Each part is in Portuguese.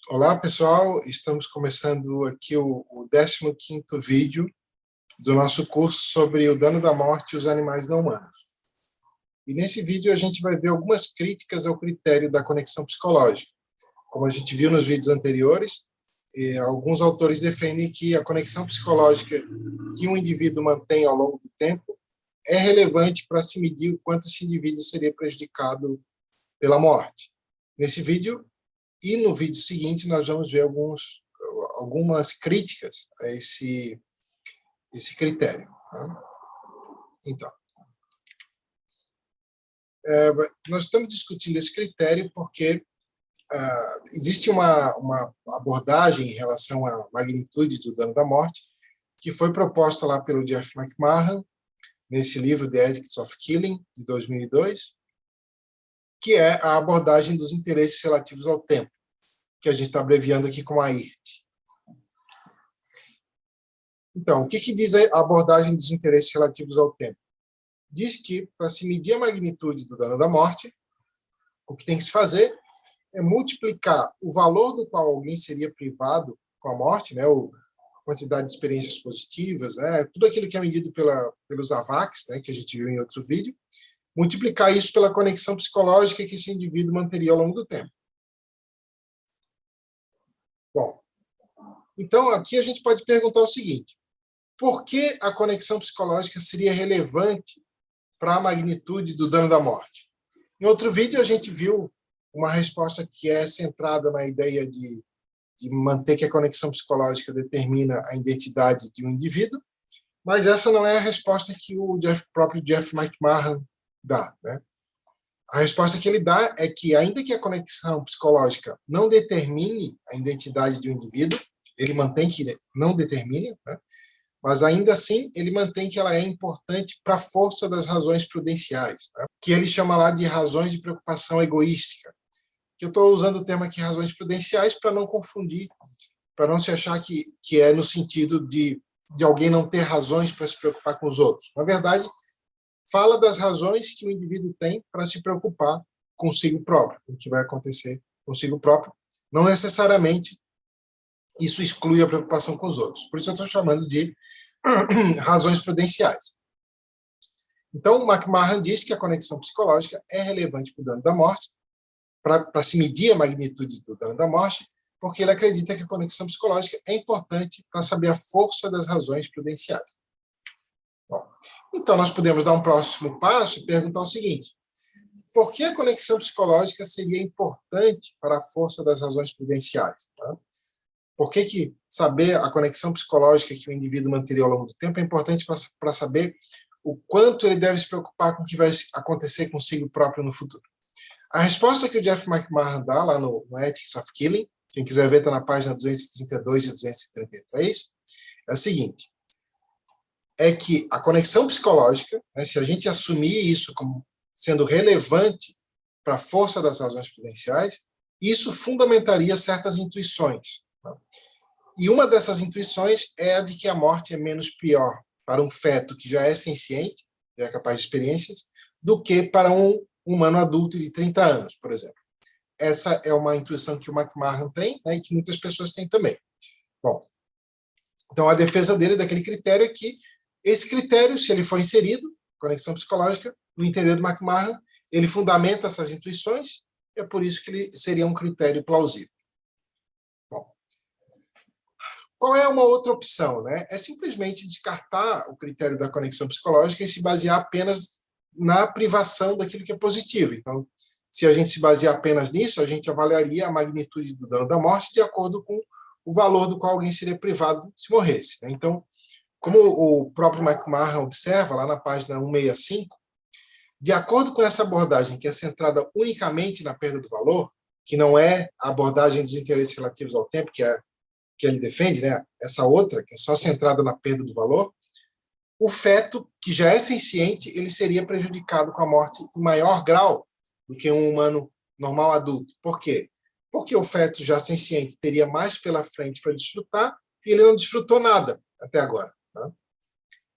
Olá, pessoal. Estamos começando aqui o 15º vídeo do nosso curso sobre o dano da morte e os animais não humanos. E nesse vídeo a gente vai ver algumas críticas ao critério da conexão psicológica. Como a gente viu nos vídeos anteriores, alguns autores defendem que a conexão psicológica que um indivíduo mantém ao longo do tempo é relevante para se medir o quanto esse indivíduo seria prejudicado pela morte. Nesse vídeo e no vídeo seguinte nós vamos ver algumas críticas a esse critério. Tá? Então, nós estamos discutindo esse critério porque existe uma abordagem em relação à magnitude do dano da morte que foi proposta lá pelo Jeff McMahon, nesse livro The Ethics of Killing, de 2002, que é a abordagem dos interesses relativos ao tempo, que a gente está abreviando aqui como AIRT. Então, o que diz a abordagem dos interesses relativos ao tempo? Diz que, para se medir a magnitude do dano da morte, o que tem que se fazer é multiplicar o valor do qual alguém seria privado com a morte, né, a quantidade de experiências positivas, né, tudo aquilo que é medido pelos AVACs, né, que a gente viu em outro vídeo, multiplicar isso pela conexão psicológica que esse indivíduo manteria ao longo do tempo. Bom, então aqui a gente pode perguntar o seguinte: por que a conexão psicológica seria relevante para a magnitude do dano da morte? Em outro vídeo, a gente viu uma resposta que é centrada na ideia de manter que a conexão psicológica determina a identidade de um indivíduo, mas essa não é a resposta que o próprio Jeff McMahon dá. Né? A resposta que ele dá é que, ainda que a conexão psicológica não determine a identidade de um indivíduo, ele mantém que não determine, né? Mas ainda assim ele mantém que ela é importante para a força das razões prudenciais, né? Que ele chama lá de razões de preocupação egoística. Que eu estou usando o termo aqui razões prudenciais para não confundir, para não se achar que é no sentido de alguém não ter razões para se preocupar com os outros. Na verdade, fala das razões que o indivíduo tem para se preocupar consigo próprio, com o que vai acontecer consigo próprio. Não necessariamente isso exclui a preocupação com os outros. Por isso eu estou chamando de razões prudenciais. Então, o McMahon diz que a conexão psicológica é relevante para o dano da morte, para se medir a magnitude do dano da morte, porque ele acredita que a conexão psicológica é importante para saber a força das razões prudenciais. Bom, então, nós podemos dar um próximo passo e perguntar o seguinte: por que a conexão psicológica seria importante para a força das razões prudenciais? Tá? Por que saber a conexão psicológica que o indivíduo manteria ao longo do tempo é importante para saber o quanto ele deve se preocupar com o que vai acontecer consigo próprio no futuro? A resposta que o Jeff McMahon dá lá no Ethics of Killing, quem quiser ver está na página 232 e 233, é a seguinte: é que a conexão psicológica, né, se a gente assumir isso como sendo relevante para a força das razões prudenciais, isso fundamentaria certas intuições. E uma dessas intuições é a de que a morte é menos pior para um feto que já é senciente, já é capaz de experiências, do que para um humano adulto de 30 anos, por exemplo. Essa é uma intuição que o McMahon tem, né, e que muitas pessoas têm também. Bom, então a defesa dele daquele critério é que esse critério, se ele for inserido, conexão psicológica, no entender do McMahon, ele fundamenta essas intuições, e é por isso que ele seria um critério plausível. Bom, qual é uma outra opção? Né? É simplesmente descartar o critério da conexão psicológica e se basear apenas na privação daquilo que é positivo. Então, se a gente se basear apenas nisso, a gente avaliaria a magnitude do dano da morte de acordo com o valor do qual alguém seria privado se morresse. Né? Então, como o próprio McMahon observa lá na página 165, de acordo com essa abordagem que é centrada unicamente na perda do valor, que não é a abordagem dos interesses relativos ao tempo, que ele defende, né? Essa outra, que é só centrada na perda do valor, o feto, que já é senciente, ele seria prejudicado com a morte em maior grau do que um humano normal adulto. Por quê? Porque o feto já senciente teria mais pela frente para desfrutar e ele não desfrutou nada até agora. Tá?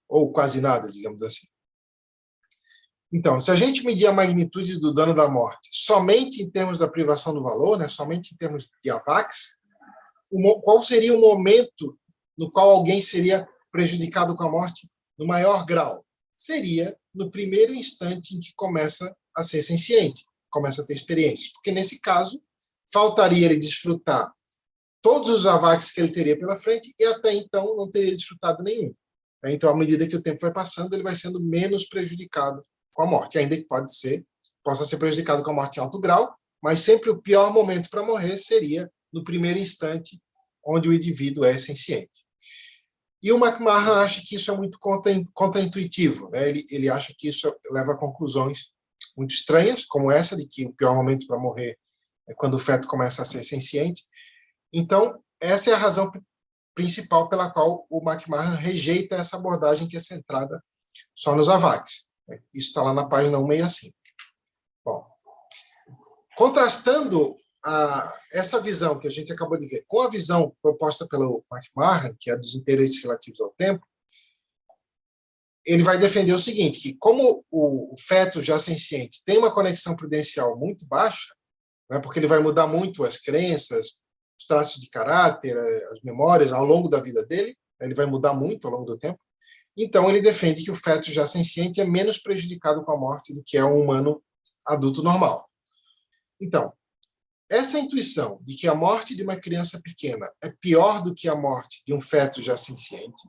Ou quase nada, digamos assim. Então, se a gente medir a magnitude do dano da morte somente em termos da privação do valor, né, somente em termos de AVACs, qual seria o momento no qual alguém seria prejudicado com a morte no maior grau? Seria no primeiro instante em que começa a ser senciente, começa a ter experiências. Porque, nesse caso, faltaria ele desfrutar todos os avacs que ele teria pela frente e, até então, não teria desfrutado nenhum. Então, à medida que o tempo vai passando, ele vai sendo menos prejudicado com a morte, ainda que possa ser prejudicado com a morte em alto grau, mas sempre o pior momento para morrer seria no primeiro instante onde o indivíduo é senciente. E o McMahon acha que isso é muito contraintuitivo, né? Ele acha que isso leva a conclusões muito estranhas, como essa de que o pior momento para morrer é quando o feto começa a ser senciente. Então, essa é a razão principal pela qual o McMahon rejeita essa abordagem que é centrada só nos AVACs. Isso está lá na página 165. Bom, contrastando essa visão que a gente acabou de ver com a visão proposta pelo McMahon, que é dos interesses relativos ao tempo, ele vai defender o seguinte, que como o feto já senciente tem uma conexão prudencial muito baixa, né, porque ele vai mudar muito as crenças, os traços de caráter, as memórias ao longo da vida dele, ele vai mudar muito ao longo do tempo, então ele defende que o feto já senciente é menos prejudicado com a morte do que é um humano adulto normal. Então, essa intuição de que a morte de uma criança pequena é pior do que a morte de um feto já senciente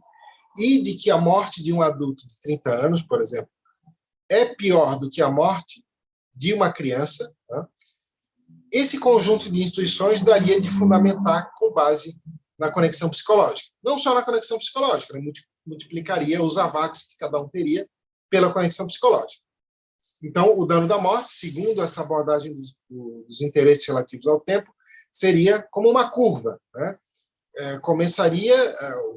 e de que a morte de um adulto de 30 anos, por exemplo, é pior do que a morte de uma criança, né? Esse conjunto de intuições daria de fundamentar com base na conexão psicológica. Não só na conexão psicológica, né? Multiplicaria os AVACs que cada um teria pela conexão psicológica. Então, o dano da morte, segundo essa abordagem dos interesses relativos ao tempo, seria como uma curva, né? Começaria,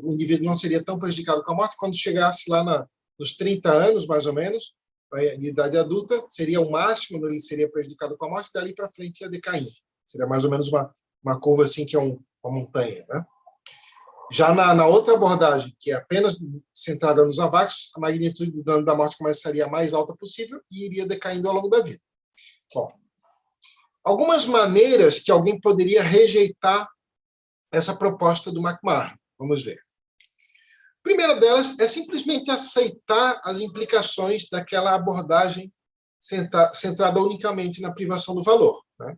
o indivíduo não seria tão prejudicado com a morte, quando chegasse lá nos 30 anos, mais ou menos, na idade adulta, seria o máximo, ele seria prejudicado com a morte, dali para frente ia decair. Seria mais ou menos uma curva assim, que é uma montanha, né? Já na outra abordagem, que é apenas centrada nos AVACs, a magnitude do dano da morte começaria a mais alta possível e iria decaindo ao longo da vida. Bom, algumas maneiras que alguém poderia rejeitar essa proposta do McMahon. Vamos ver. A primeira delas é simplesmente aceitar as implicações daquela abordagem centrada unicamente na privação do valor, né?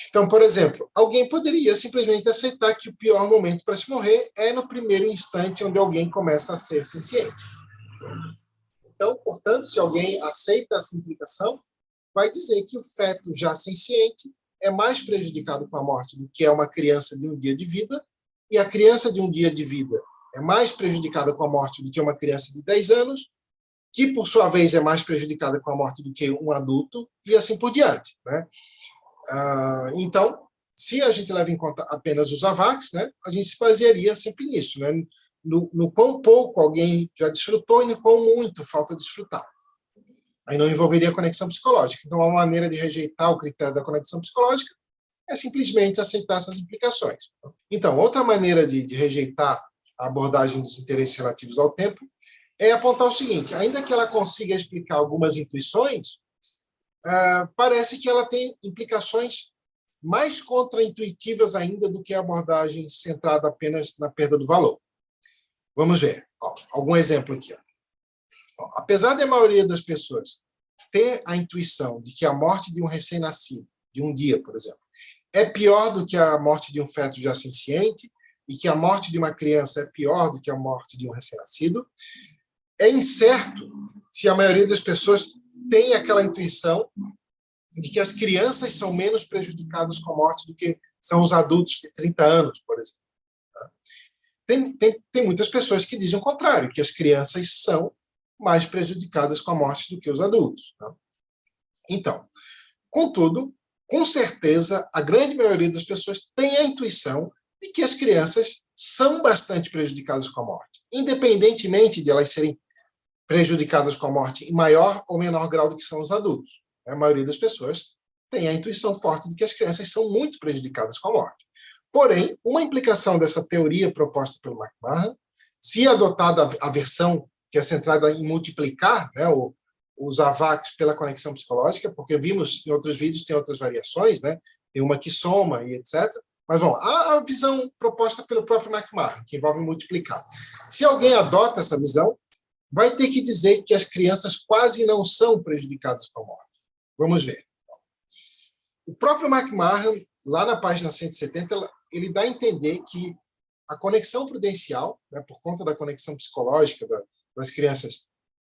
Então, por exemplo, alguém poderia simplesmente aceitar que o pior momento para se morrer é no primeiro instante onde alguém começa a ser senciente. Então, portanto, se alguém aceita essa implicação, vai dizer que o feto já senciente é mais prejudicado com a morte do que é uma criança de um dia de vida, e a criança de um dia de vida é mais prejudicada com a morte do que uma criança de 10 anos, que, por sua vez, é mais prejudicada com a morte do que um adulto, e assim por diante, né? Então, se a gente leva em conta apenas os AVACs, né, a gente se basearia sempre nisso, né? No quão pouco alguém já desfrutou e no quão muito falta desfrutar. Aí não envolveria conexão psicológica. Então, uma maneira de rejeitar o critério da conexão psicológica é simplesmente aceitar essas implicações. Então, outra maneira de rejeitar a abordagem dos interesses relativos ao tempo é apontar o seguinte: ainda que ela consiga explicar algumas intuições, parece que ela tem implicações mais contraintuitivas ainda do que a abordagem centrada apenas na perda do valor. Vamos ver. Algum exemplo aqui. Apesar da maioria das pessoas ter a intuição de que a morte de um recém-nascido, de um dia, por exemplo, é pior do que a morte de um feto já senciente, e que a morte de uma criança é pior do que a morte de um recém-nascido, é incerto se a maioria das pessoas tem aquela intuição de que as crianças são menos prejudicadas com a morte do que são os adultos de 30 anos, por exemplo. Tem muitas pessoas que dizem o contrário, que as crianças são mais prejudicadas com a morte do que os adultos. Então, contudo, com certeza, a grande maioria das pessoas tem a intuição de que as crianças são bastante prejudicadas com a morte, independentemente de elas serem prejudicadas com a morte em maior ou menor grau do que são os adultos. A maioria das pessoas tem a intuição forte de que as crianças são muito prejudicadas com a morte. Porém, uma implicação dessa teoria proposta pelo McMahon, se adotada a versão que é centrada em multiplicar, né, os AVACs pela conexão psicológica, porque vimos em outros vídeos, tem outras variações, né, tem uma que soma e etc. Mas vamos, a visão proposta pelo próprio McMahon, que envolve multiplicar. Se alguém adota essa visão, vai ter que dizer que as crianças quase não são prejudicadas com a morte. Vamos ver. O próprio McMahon, lá na página 170, ele dá a entender que a conexão prudencial, né, por conta da conexão psicológica das crianças,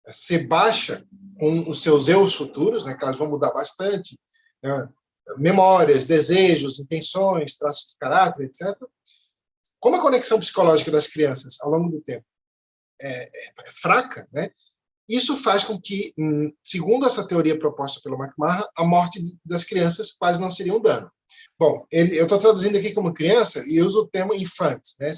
ser baixa com os seus eus futuros, né, que elas vão mudar bastante, né, memórias, desejos, intenções, traços de caráter, etc. Como a conexão psicológica das crianças, ao longo do tempo, é fraca, né, isso faz com que, segundo essa teoria proposta pelo McMahon, a morte das crianças quase não seria um dano. Bom, eu estou traduzindo aqui como criança e uso o termo infante, né?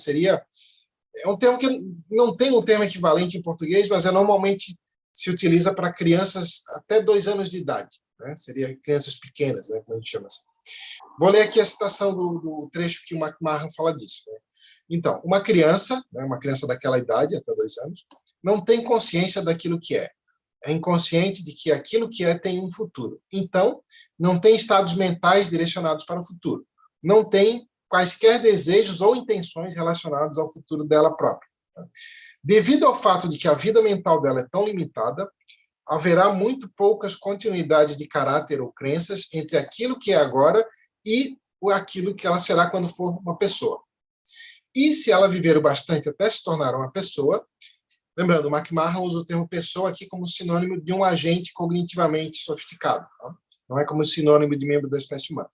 É um termo que não tem um termo equivalente em português, mas normalmente se utiliza para crianças até 2 anos de idade, né? Seria crianças pequenas, né? Como a gente chama assim. Vou ler aqui a citação do trecho que o McMahon fala disso, né? Então, uma criança, né, uma criança daquela idade, até 2 anos, não tem consciência daquilo que é. É inconsciente de que aquilo que é tem um futuro. Então, não tem estados mentais direcionados para o futuro. Não tem quaisquer desejos ou intenções relacionados ao futuro dela própria. Devido ao fato de que a vida mental dela é tão limitada, haverá muito poucas continuidades de caráter ou crenças entre aquilo que é agora e aquilo que ela será quando for uma pessoa. E se ela viver o bastante até se tornar uma pessoa, lembrando, o McMahon usa o termo pessoa aqui como sinônimo de um agente cognitivamente sofisticado, tá? Não é como sinônimo de membro da espécie humana.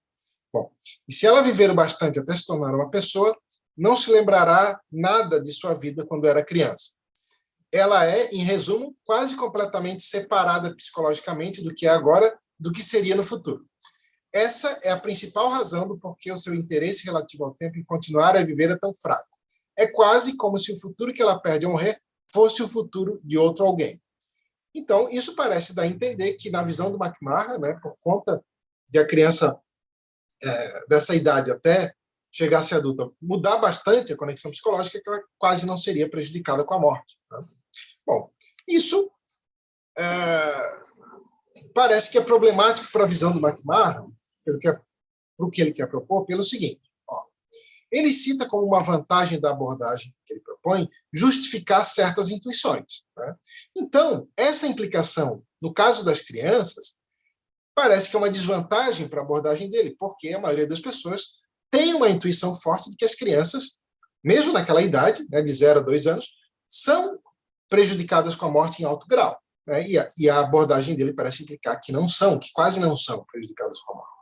Bom, e se ela viver o bastante até se tornar uma pessoa, não se lembrará nada de sua vida quando era criança. Ela é, em resumo, quase completamente separada psicologicamente do que é agora, do que seria no futuro. Essa é a principal razão do porquê o seu interesse relativo ao tempo em continuar a viver é tão fraco. É quase como se o futuro que ela perde ao morrer fosse o futuro de outro alguém. Então, isso parece dar a entender que, na visão do McMahon, né, por conta de a criança dessa idade até chegar a ser adulta mudar bastante a conexão psicológica, que ela quase não seria prejudicada com a morte. Né? Bom, isso parece que é problemático para a visão do McMahon, para o que ele quer propor, pelo seguinte. Ó, ele cita como uma vantagem da abordagem que ele propõe justificar certas intuições. Né? Então, essa implicação, no caso das crianças, parece que é uma desvantagem para a abordagem dele, porque a maioria das pessoas tem uma intuição forte de que as crianças, mesmo naquela idade, né, de 0 a 2 anos, são prejudicadas com a morte em alto grau. Né? E a abordagem dele parece implicar que não são, que quase não são prejudicadas com a morte.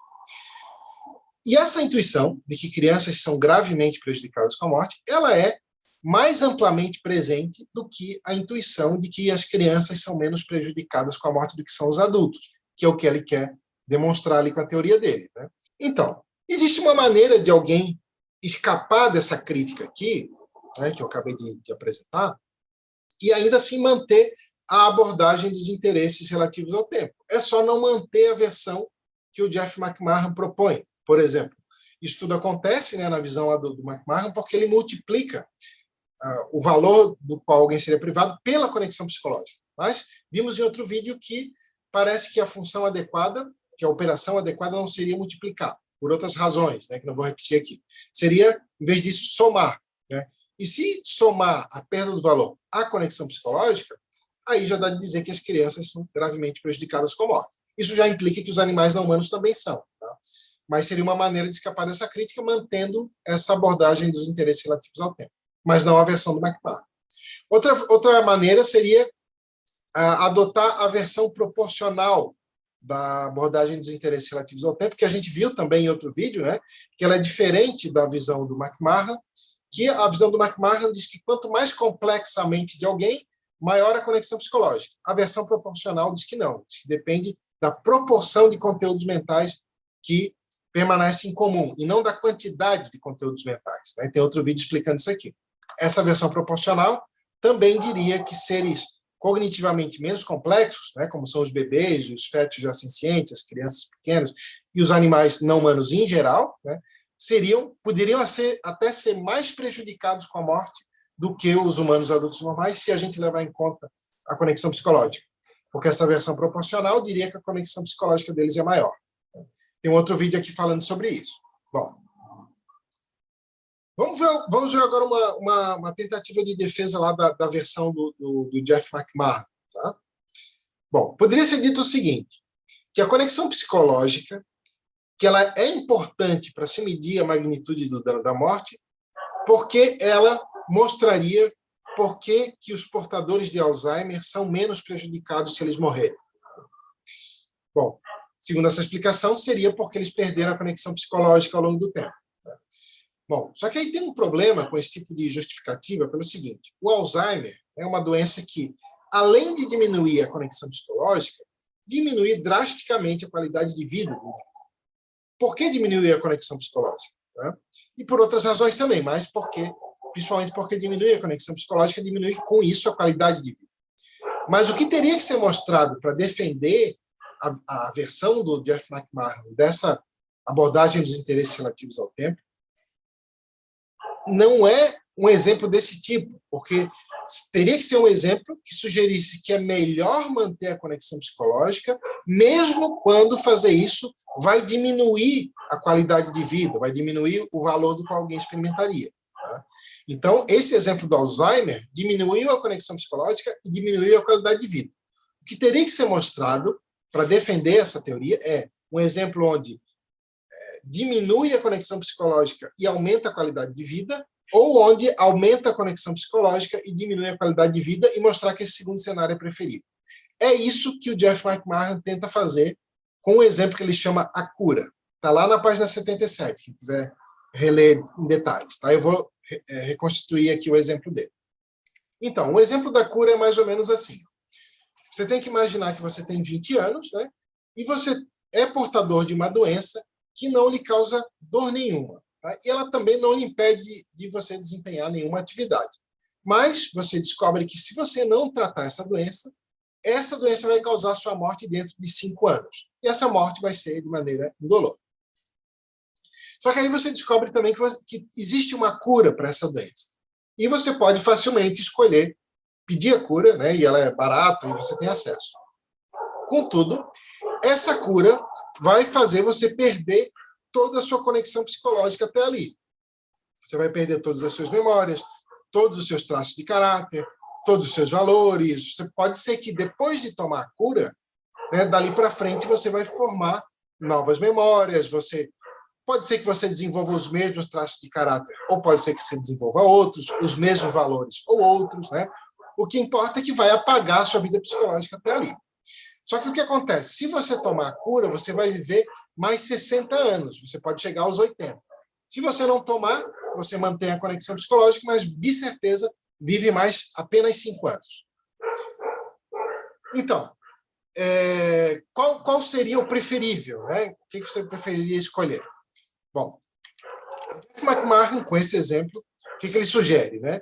E essa intuição de que crianças são gravemente prejudicadas com a morte, ela é mais amplamente presente do que a intuição de que as crianças são menos prejudicadas com a morte do que são os adultos, que é o que ele quer demonstrar ali com a teoria dele. Né? Então, existe uma maneira de alguém escapar dessa crítica aqui, né, que eu acabei de apresentar, e ainda assim manter a abordagem dos interesses relativos ao tempo. É só não manter a versão que o Jeff McMahon propõe. Por exemplo, isso tudo acontece, né, na visão lá do McMahon porque ele multiplica o valor do qual alguém seria privado pela conexão psicológica. Mas vimos em outro vídeo que parece que a função adequada, que a operação adequada não seria multiplicar, por outras razões, né, que não vou repetir aqui. Seria, em vez disso, somar. Né? E se somar a perda do valor à conexão psicológica, aí já dá de dizer que as crianças são gravemente prejudicadas com a morte. Isso já implica que os animais não humanos também são. Tá? Mas seria uma maneira de escapar dessa crítica, mantendo essa abordagem dos interesses relativos ao tempo, mas não a versão do McMahon. Outra maneira seria adotar a versão proporcional da abordagem dos interesses relativos ao tempo, que a gente viu também em outro vídeo, né, que ela é diferente da visão do McMahon, que a visão do McMahon diz que quanto mais complexa a mente de alguém, maior a conexão psicológica. A versão proporcional diz que não, diz que depende da proporção de conteúdos mentais que permanece em comum, e não da quantidade de conteúdos mentais. Né? Tem outro vídeo explicando isso aqui. Essa versão proporcional também diria que seres cognitivamente menos complexos, né, como são os bebês, os fetos já sencientes, as crianças pequenas, e os animais não humanos em geral, né, poderiam até ser mais prejudicados com a morte do que os humanos adultos normais, se a gente levar em conta a conexão psicológica. Porque essa versão proporcional diria que a conexão psicológica deles é maior. Tem um outro vídeo aqui falando sobre isso. Bom, Vamos ver agora uma tentativa de defesa lá da versão do Jeff McMahon. Tá? Bom, poderia ser dito o seguinte, que a conexão psicológica, que ela é importante para se medir a magnitude do dano da morte, porque ela mostraria por que os portadores de Alzheimer são menos prejudicados se eles morrerem. Bom, segundo essa explicação, seria porque eles perderam a conexão psicológica ao longo do tempo. Tá? Bom, só que aí tem um problema com esse tipo de justificativa pelo seguinte, o Alzheimer é uma doença que, além de diminuir a conexão psicológica, diminui drasticamente a qualidade de vida do indivíduo. Por que diminuir a conexão psicológica? Né? E por outras razões também, mas principalmente porque diminui a conexão psicológica, diminui com isso a qualidade de vida. Mas o que teria que ser mostrado para defender a versão do Jeff McMahon dessa abordagem dos interesses relativos ao tempo não é um exemplo desse tipo, porque teria que ser um exemplo que sugerisse que é melhor manter a conexão psicológica, mesmo quando fazer isso vai diminuir a qualidade de vida, vai diminuir o valor do qual alguém experimentaria. Tá? Então, esse exemplo do Alzheimer diminuiu a conexão psicológica e diminuiu a qualidade de vida. O que teria que ser mostrado para defender essa teoria é um exemplo onde diminui a conexão psicológica e aumenta a qualidade de vida, ou onde aumenta a conexão psicológica e diminui a qualidade de vida, e mostrar que esse segundo cenário é preferido. É isso que o Jeff McMahon tenta fazer com o exemplo que ele chama a cura. Está lá na página 77, quem quiser reler em detalhes. Tá? Eu vou reconstituir aqui o exemplo dele. Então, o exemplo da cura é mais ou menos assim. Você tem que imaginar que você tem 20 anos, né? E você é portador de uma doença que não lhe causa dor nenhuma. Tá? E ela também não lhe impede de você desempenhar nenhuma atividade. Mas você descobre que se você não tratar essa doença vai causar sua morte dentro de 5 anos. E essa morte vai ser de maneira indolor. Só que aí você descobre também que existe uma cura para essa doença. E você pode facilmente escolher pedir a cura, né? E ela é barata e você tem acesso. Contudo, essa cura vai fazer você perder toda a sua conexão psicológica até ali. Você vai perder todas as suas memórias, todos os seus traços de caráter, todos os seus valores. Pode ser que depois de tomar a cura, né, dali para frente você vai formar novas memórias, pode ser que você desenvolva os mesmos traços de caráter, ou pode ser que você desenvolva outros, os mesmos valores ou outros, né? O que importa é que vai apagar a sua vida psicológica até ali. Só que o que acontece? Se você tomar a cura, você vai viver mais 60 anos. Você pode chegar aos 80. Se você não tomar, você mantém a conexão psicológica, mas de certeza vive mais apenas 5 anos. Então, qual seria o preferível? Né? O que você preferiria escolher? Bom, Jeff McMahon, com esse exemplo, o que ele sugere? Né?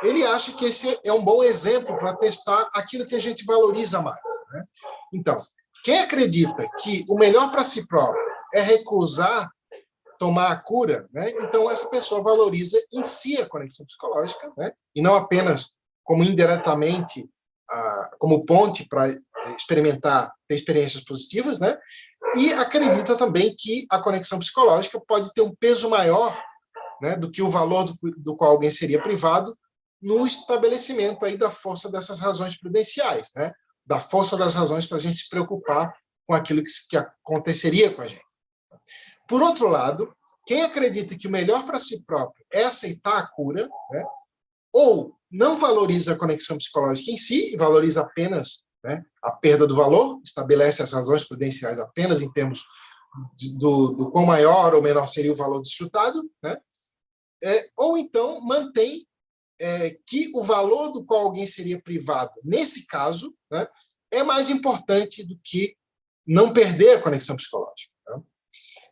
Ele acha que esse é um bom exemplo para testar aquilo que a gente valoriza mais. Né? Então, quem acredita que o melhor para si próprio é recusar tomar a cura, né? Então essa pessoa valoriza em si a conexão psicológica, né? E não apenas como indiretamente, como ponte para ter experiências positivas, né? E acredita também que a conexão psicológica pode ter um peso maior, né, do que o valor do qual alguém seria privado no estabelecimento aí da força dessas razões prudenciais, né? Da força das razões para a gente se preocupar com aquilo que aconteceria com a gente. Por outro lado, quem acredita que o melhor para si próprio é aceitar a cura, né, ou não valoriza a conexão psicológica em si, e valoriza apenas, né, a perda do valor, estabelece as razões prudenciais apenas em termos do quão maior ou menor seria o valor desfrutado, né, ou então mantém que o valor do qual alguém seria privado, nesse caso, né, é mais importante do que não perder a conexão psicológica. Né?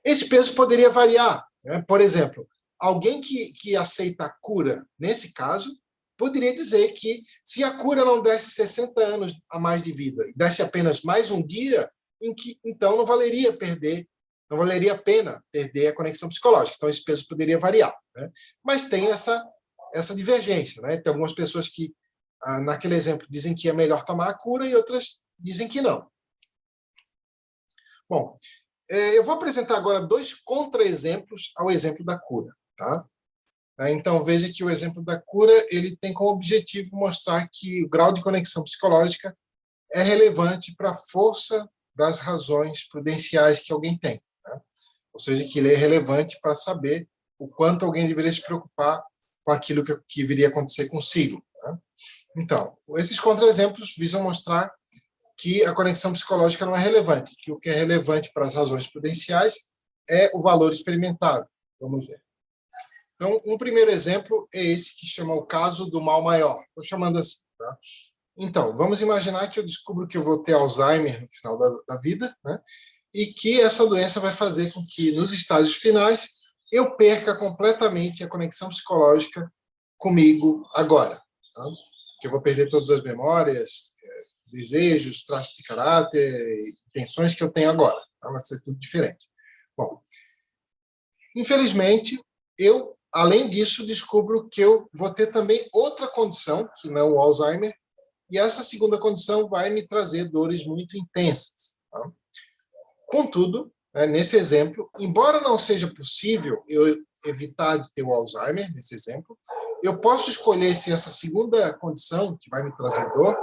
Esse peso poderia variar. Né? Por exemplo, alguém que aceita a cura, nesse caso, poderia dizer que se a cura não desse 60 anos a mais de vida, e desse apenas mais um dia, então não valeria a pena perder a conexão psicológica. Então esse peso poderia variar. Né? Mas tem essa divergência. Né? Tem algumas pessoas que, naquele exemplo, dizem que é melhor tomar a cura e outras dizem que não. Bom, eu vou apresentar agora 2 contra-exemplos ao exemplo da cura. Tá? Né? Então, veja que o exemplo da cura ele tem como objetivo mostrar que o grau de conexão psicológica é relevante para a força das razões prudenciais que alguém tem. Né? Ou seja, que ele é relevante para saber o quanto alguém deveria se preocupar com aquilo que viria a acontecer consigo. Né? Então, esses contra-exemplos visam mostrar que a conexão psicológica não é relevante, que o que é relevante para as razões prudenciais é o valor experimentado. Vamos ver. Então, um primeiro exemplo é esse que chama o caso do mal maior. Estou chamando assim. Tá? Então, vamos imaginar que eu descubro que eu vou ter Alzheimer no final da vida, né? E que essa doença vai fazer com que, nos estágios finais, eu perca completamente a conexão psicológica comigo agora. Tá? Que eu vou perder todas as memórias, desejos, traços de caráter, intenções que eu tenho agora. Tá? Vai ser tudo diferente. Bom, infelizmente, eu, além disso, descubro que eu vou ter também outra condição, que não o Alzheimer, e essa segunda condição vai me trazer dores muito intensas. Tá? Contudo, nesse exemplo, embora não seja possível eu evitar de ter o Alzheimer, nesse exemplo, eu posso escolher se essa segunda condição, que vai me trazer dor,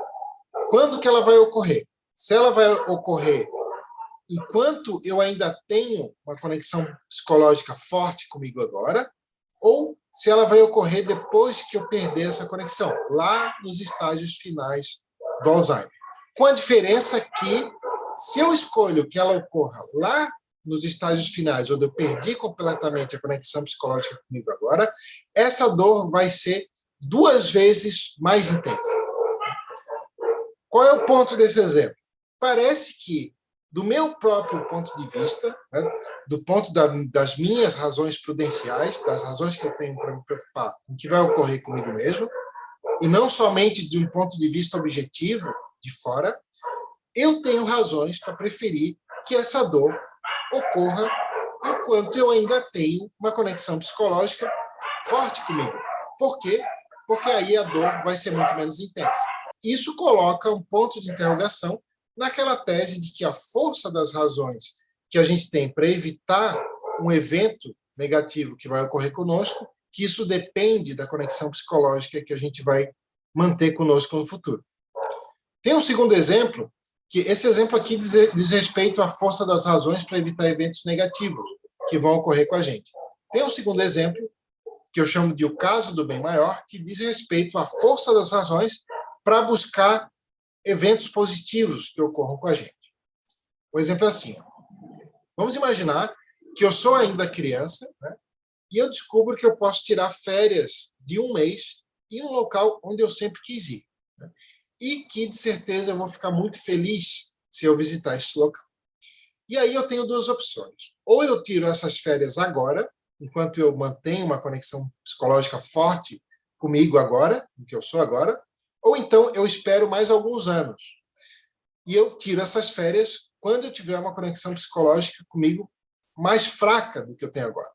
quando que ela vai ocorrer. Se ela vai ocorrer enquanto eu ainda tenho uma conexão psicológica forte comigo agora, ou se ela vai ocorrer depois que eu perder essa conexão, lá nos estágios finais do Alzheimer. Com a diferença que, se eu escolho que ela ocorra lá nos estágios finais, onde eu perdi completamente a conexão psicológica comigo agora, essa dor vai ser 2 vezes mais intensa. Qual é o ponto desse exemplo? Parece que, do meu próprio ponto de vista, né, do ponto das minhas razões prudenciais, das razões que eu tenho para me preocupar com o que vai ocorrer comigo mesmo, e não somente de um ponto de vista objetivo, de fora, eu tenho razões para preferir que essa dor ocorra enquanto eu ainda tenho uma conexão psicológica forte comigo. Por quê? Porque aí a dor vai ser muito menos intensa. Isso coloca um ponto de interrogação naquela tese de que a força das razões que a gente tem para evitar um evento negativo que vai ocorrer conosco, que isso depende da conexão psicológica que a gente vai manter conosco no futuro. Tem um segundo exemplo, que esse exemplo aqui diz respeito à força das razões para evitar eventos negativos que vão ocorrer com a gente. Tem um segundo exemplo, que eu chamo de o caso do bem maior, que diz respeito à força das razões para buscar eventos positivos que ocorram com a gente. O exemplo é assim. Vamos imaginar que eu sou ainda criança, né, e eu descubro que eu posso tirar férias de 1 mês em um local onde eu sempre quis ir. Né, e que, de certeza, eu vou ficar muito feliz se eu visitar esse local. E aí eu tenho 2 opções. Ou eu tiro essas férias agora, enquanto eu mantenho uma conexão psicológica forte comigo agora, o que eu sou agora, ou então eu espero mais alguns anos. E eu tiro essas férias quando eu tiver uma conexão psicológica comigo mais fraca do que eu tenho agora.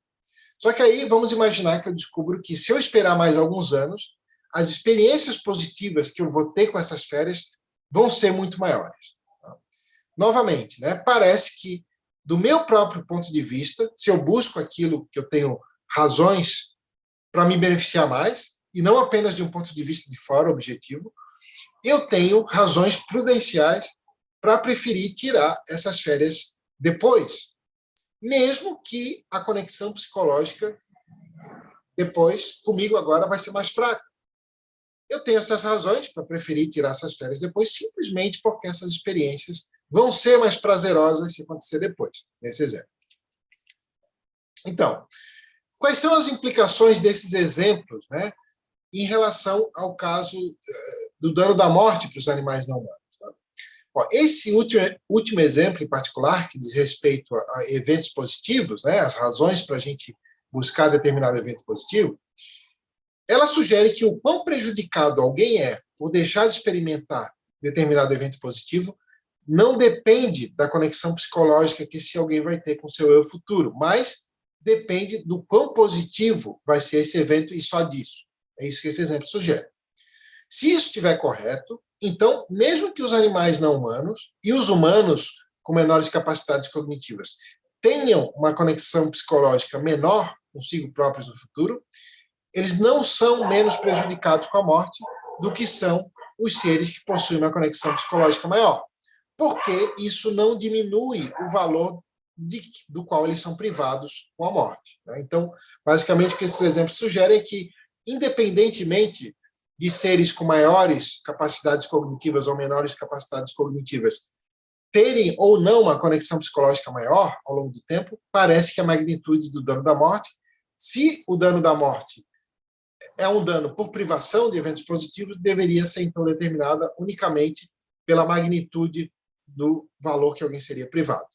Só que aí vamos imaginar que eu descubro que se eu esperar mais alguns anos, as experiências positivas que eu vou ter com essas férias vão ser muito maiores. Novamente, né, parece que, do meu próprio ponto de vista, se eu busco aquilo que eu tenho razões para me beneficiar mais, e não apenas de um ponto de vista de fora, objetivo, eu tenho razões prudenciais para preferir tirar essas férias depois, mesmo que a conexão psicológica depois, comigo agora, vai ser mais fraca. Eu tenho essas razões para preferir tirar essas férias depois, simplesmente porque essas experiências vão ser mais prazerosas se acontecer depois, nesse exemplo. Então, quais são as implicações desses exemplos, né, em relação ao caso do dano da morte para os animais não humanos? Tá? Ó, esse último exemplo em particular, que diz respeito a eventos positivos, né, as razões para a gente buscar determinado evento positivo, ela sugere que o quão prejudicado alguém é por deixar de experimentar determinado evento positivo não depende da conexão psicológica que esse alguém vai ter com o seu eu futuro, mas depende do quão positivo vai ser esse evento e só disso. É isso que esse exemplo sugere. Se isso estiver correto, então, mesmo que os animais não humanos e os humanos com menores capacidades cognitivas tenham uma conexão psicológica menor consigo próprios no futuro, eles não são menos prejudicados com a morte do que são os seres que possuem uma conexão psicológica maior, porque isso não diminui o valor do qual eles são privados com a morte. Né? Então, basicamente, o que esses exemplos sugerem é que, independentemente de seres com maiores capacidades cognitivas ou menores capacidades cognitivas terem ou não uma conexão psicológica maior ao longo do tempo, parece que a magnitude do dano da morte, se o dano da morte é um dano por privação de eventos positivos, deveria ser, então, determinada unicamente pela magnitude do valor que alguém seria privado.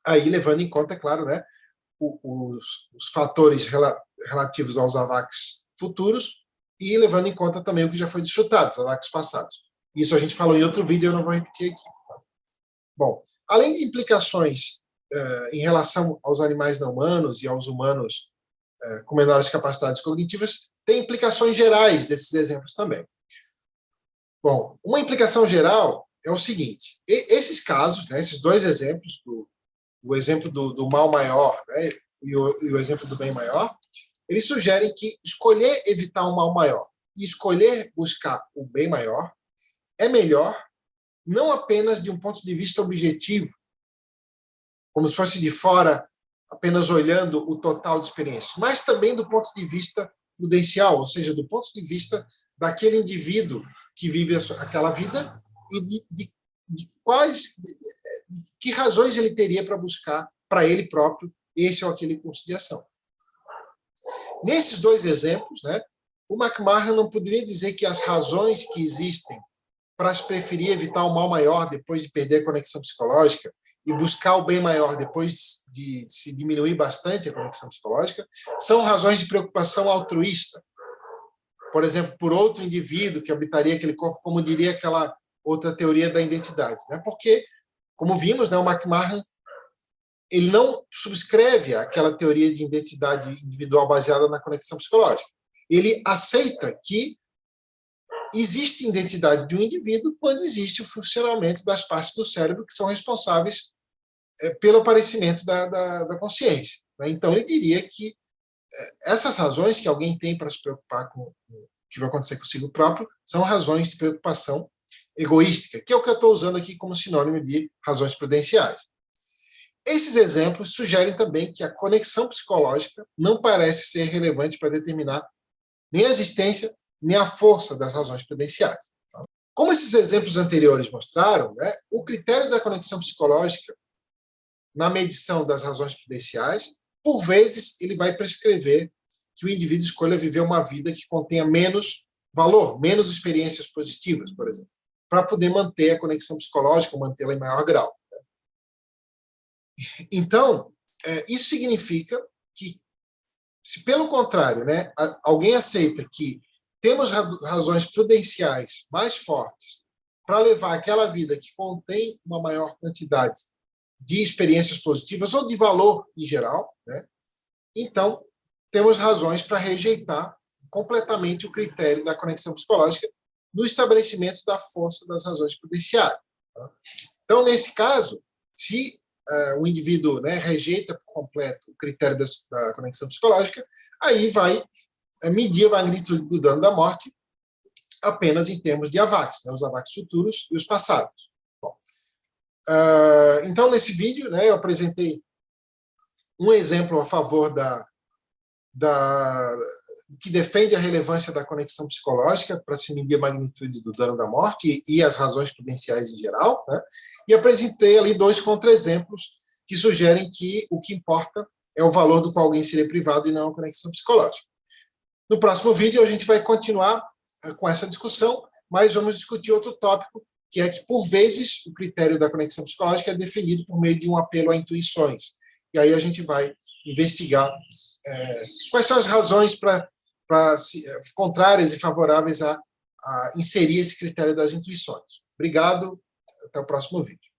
Aí, levando em conta, é claro, né, os fatores relativos aos AVACs futuros e levando em conta também o que já foi desfrutado, os AVACs passados. Isso a gente falou em outro vídeo, eu não vou repetir aqui. Bom, além de implicações em relação aos animais não humanos e aos humanos com menores capacidades cognitivas, tem implicações gerais desses exemplos também. Bom, uma implicação geral é o seguinte, esses casos, né, esses dois exemplos, o exemplo do mal maior, né, e o exemplo do bem maior, eles sugerem que escolher evitar um mal maior e escolher buscar o bem maior é melhor, não apenas de um ponto de vista objetivo, como se fosse de fora, apenas olhando o total de experiência, mas também do ponto de vista prudencial, ou seja, do ponto de vista daquele indivíduo que vive aquela vida e de que razões ele teria para buscar para ele próprio esse ou aquele curso de ação. Nesses dois exemplos, né, o McMahon não poderia dizer que as razões que existem para se preferir evitar o mal maior depois de perder a conexão psicológica e buscar o bem maior depois de se diminuir bastante a conexão psicológica, são razões de preocupação altruísta. Por exemplo, por outro indivíduo que habitaria aquele corpo, como diria aquela outra teoria da identidade. Né? Porque, como vimos, né, o McMahon ele não subscreve aquela teoria de identidade individual baseada na conexão psicológica. Ele aceita que existe identidade de um indivíduo quando existe o funcionamento das partes do cérebro que são responsáveis pelo aparecimento da consciência. Né? Então, ele diria que essas razões que alguém tem para se preocupar com o que vai acontecer consigo próprio são razões de preocupação egoística, que é o que eu estou usando aqui como sinônimo de razões prudenciais. Esses exemplos sugerem também que a conexão psicológica não parece ser relevante para determinar nem a existência, nem a força das razões prudenciais. Como esses exemplos anteriores mostraram, né, o critério da conexão psicológica na medição das razões prudenciais, por vezes, ele vai prescrever que o indivíduo escolha viver uma vida que contenha menos valor, menos experiências positivas, por exemplo, para poder manter a conexão psicológica, ou mantê-la em maior grau. Então, isso significa que, se pelo contrário, né, alguém aceita que temos razões prudenciais mais fortes para levar aquela vida que contém uma maior quantidade de experiências positivas ou de valor em geral, né, então temos razões para rejeitar completamente o critério da conexão psicológica no estabelecimento da força das razões prudenciais. Tá? Então, nesse caso, se o indivíduo, né, rejeita por completo o critério da conexão psicológica, aí vai medir a magnitude do dano da morte apenas em termos de AVACs, né, os AVACs futuros e os passados. Bom, então, nesse vídeo, né, eu apresentei um exemplo a favor que defende a relevância da conexão psicológica para se medir a magnitude do dano da morte e as razões prudenciais em geral, né? E apresentei ali dois contra-exemplos que sugerem que o que importa é o valor do qual alguém seria privado e não a conexão psicológica. No próximo vídeo, a gente vai continuar com essa discussão, mas vamos discutir outro tópico, que é que, por vezes, o critério da conexão psicológica é definido por meio de um apelo a intuições. E aí a gente vai investigar quais são as razões contrárias e favoráveis a inserir esse critério das intuições. Obrigado, até o próximo vídeo.